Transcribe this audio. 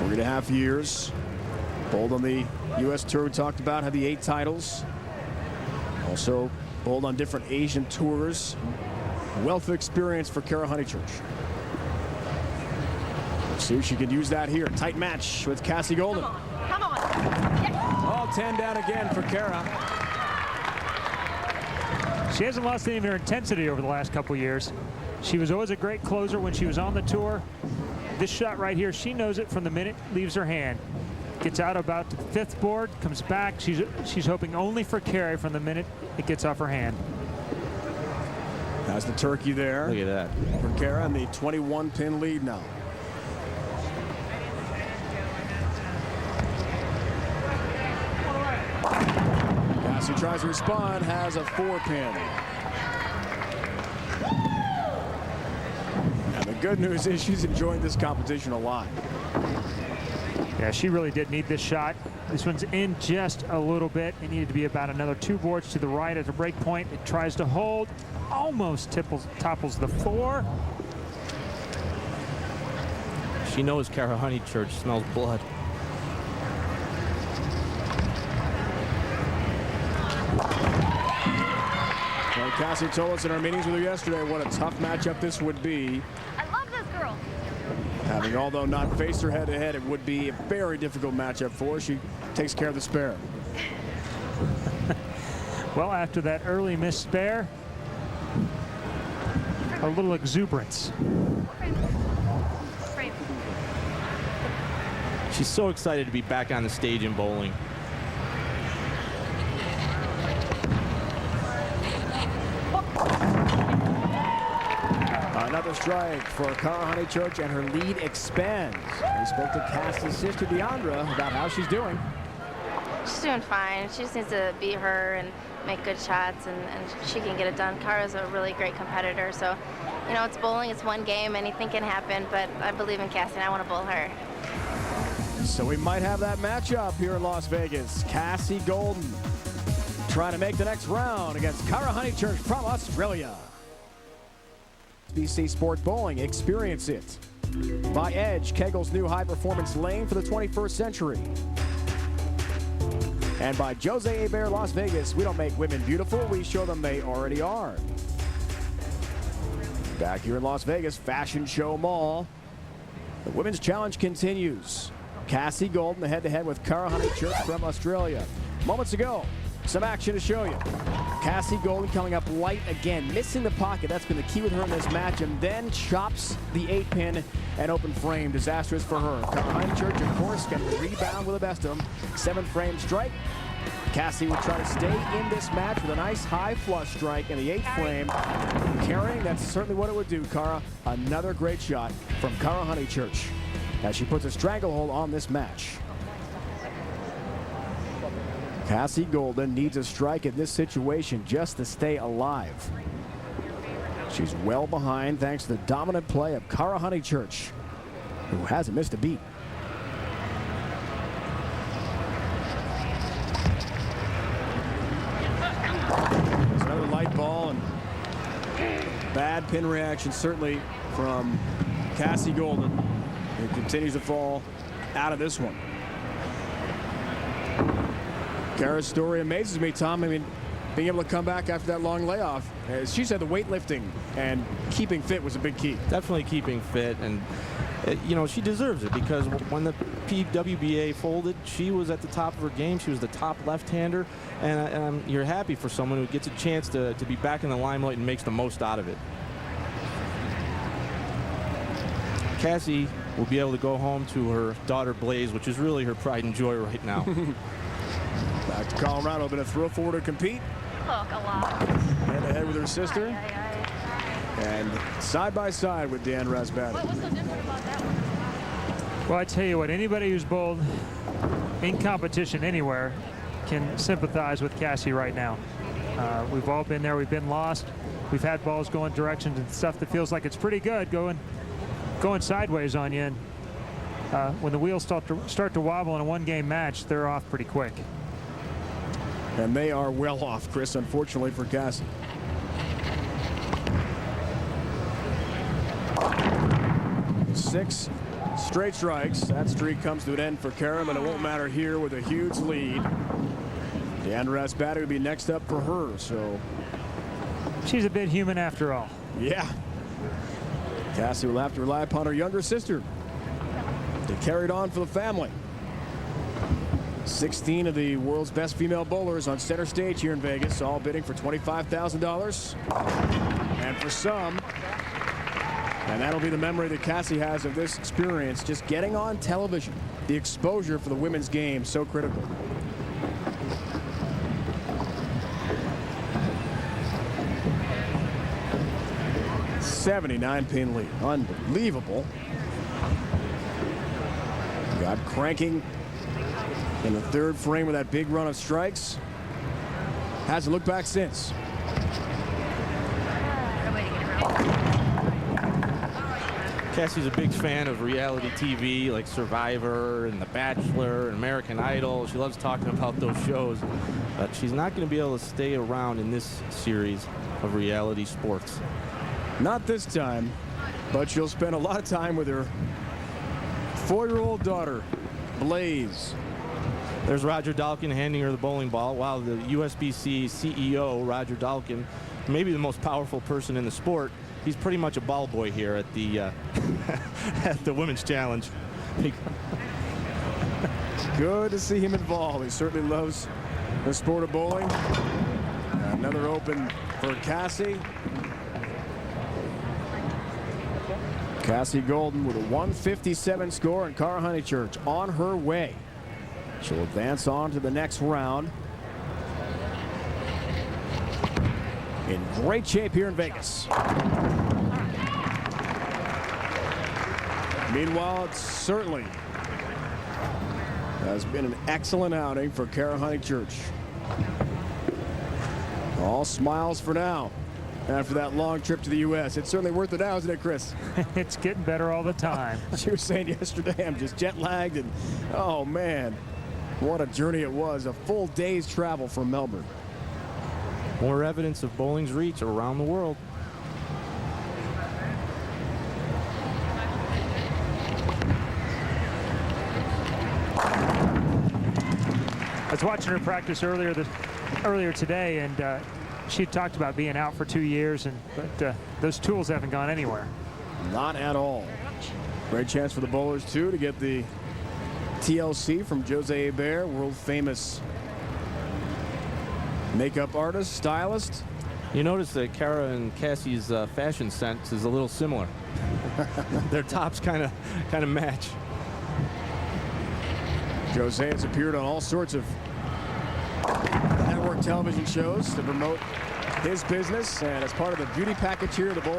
3.5 years. Bowled on the U.S. Tour we talked about, had the 8 titles. Also bowled on different Asian tours. Wealth of experience for Cara Honeychurch. Let's see if she can use that here. Tight match with Kassy-Golden. Come on. Yes. All 10 down again for Cara. She hasn't lost any of her intensity over the last couple years. She was always a great closer when she was on the tour. This shot right here, she knows it from the minute it leaves her hand. Gets out about the 5th board, comes back. She's hoping only for carry from the minute it gets off her hand. Has the turkey there. Look at that. For Cara, and the 21-pin lead now. Kassy tries to respond, has a 4-pin. And the good news is she's enjoying this competition a lot. Yeah, she really did need this shot. This one's in just a little bit. It needed to be about another 2 boards to the right at the break point. It tries to hold, almost topples the 4. She knows Cara Honeychurch smells blood. Well, Kassy told us in our meetings with her yesterday what a tough matchup this would be. I love this girl. Having, although not faced her head-to-head, it would be a very difficult matchup for her. She takes care of the spare. Well, after that early missed spare, a little exuberance. She's so excited to be back on the stage in bowling. Another strike for Cara Honeychurch, and her lead expands. We spoke to Kassy's sister, Deandra, about how she's doing. She's doing fine. She just needs to beat her and make good shots, and she can get it done. Cara's a really great competitor, so, you know, it's bowling, it's one game, anything can happen, but I believe in Kassy, and I want to bowl her. So we might have that matchup here in Las Vegas. Kassy-Golden trying to make the next round against Cara Honeychurch from Australia. USBC Sport Bowling, experience it. By Edge, Kegel's new high-performance lane for the 21st century. And by Jose Hebert Las Vegas, we don't make women beautiful, we show them they already are. Back here in Las Vegas, Fashion Show Mall. The Women's Challenge continues. Kassy-Golden head-to-head with Cara Honeychurch from Australia. Moments ago, some action to show you. Kassy-Golden coming up light again, missing the pocket. That's been the key with her in this match, and then chops the 8-pin and open frame. Disastrous for her. Cara Honeychurch, of course, can rebound with the best of them. 7-frame strike. Kassy would try to stay in this match with a nice high flush strike in the 8th frame. Carrying, that's certainly what it would do, Cara. Another great shot from Cara Honeychurch as she puts a stranglehold on this match. Kassy-Golden needs a strike in this situation just to stay alive. She's well behind thanks to the dominant play of Cara Honeychurch, who hasn't missed a beat. There's another light ball, and bad pin reaction certainly from Kassy-Golden, who continues to fall out of this one. Cara's story amazes me, Tom. I mean, being able to come back after that long layoff. As she said, the weightlifting and keeping fit was a big key. Definitely keeping fit, and you know, she deserves it, because when the PWBA folded, she was at the top of her game. She was the top left-hander, and you're happy for someone who gets a chance to be back in the limelight and makes the most out of it. Kassy will be able to go home to her daughter Blaze, which is really her pride and joy right now. Back to Colorado, been a throw forward to compete. Look, a lot. Head-to-head with her sister. And side by side with Dan Rasbad. What's so different about that one? Well, I tell you what, anybody who's bowled in competition anywhere can sympathize with Kassy right now. We've all been there. We've been lost. We've had balls going directions and stuff that feels like it's pretty good going sideways on you. And when the wheels start to wobble in a one-game match, they're off pretty quick. And they are well off, Chris, unfortunately for Kassy. Six straight strikes. That streak comes to an end for Cara, but it won't matter here with a huge lead. The Andress batter would be next up for her, so. She's a bit human after all. Yeah. Kassy will have to rely upon her younger sister to carry it on for the family. 16 of the world's best female bowlers on center stage here in Vegas, all bidding for $25,000. And for some, and that'll be the memory that Kassy has of this experience, just getting on television. The exposure for the women's game, so critical. '79 pin lead. Unbelievable. Got cranking in the third frame with that big run of strikes. Hasn't looked back since. Kassy's a big fan of reality TV like Survivor and The Bachelor and American Idol. She loves talking about those shows, but she's not going to be able to stay around in this series of reality sports. Not this time, but she'll spend a lot of time with her 4-year-old daughter, Blaze. There's Roger Dalkin handing her the bowling ball, while the USBC CEO, Roger Dalkin, maybe the most powerful person in the sport, he's pretty much a ball boy here at the at the Women's Challenge. Good to see him involved. He certainly loves the sport of bowling. Another open for Kassy. Kassy-Golden with a 157 score, and Cara Honeychurch on her way. She'll advance on to the next round. In great shape here in Vegas. Meanwhile, it certainly has been an excellent outing for Cara Honeychurch. All smiles for now. After that long trip to the U.S. It's certainly worth it now, isn't it, Chris? It's getting better all the time. She was saying yesterday, I'm just jet lagged, and oh man, what a journey it was. A full day's travel from Melbourne. More evidence of bowling's reach around the world. I was watching her practice earlier today, and she talked about being out for 2 years, but those tools haven't gone anywhere. Not at all. Great chance for the bowlers, too, to get the TLC from Jose Hebert, world famous makeup artist, stylist. You notice that Cara and Kassy's fashion sense is a little similar. Their tops kind of match. Jose has appeared on all sorts of network television shows to promote his business, and as part of the beauty package here, the bowl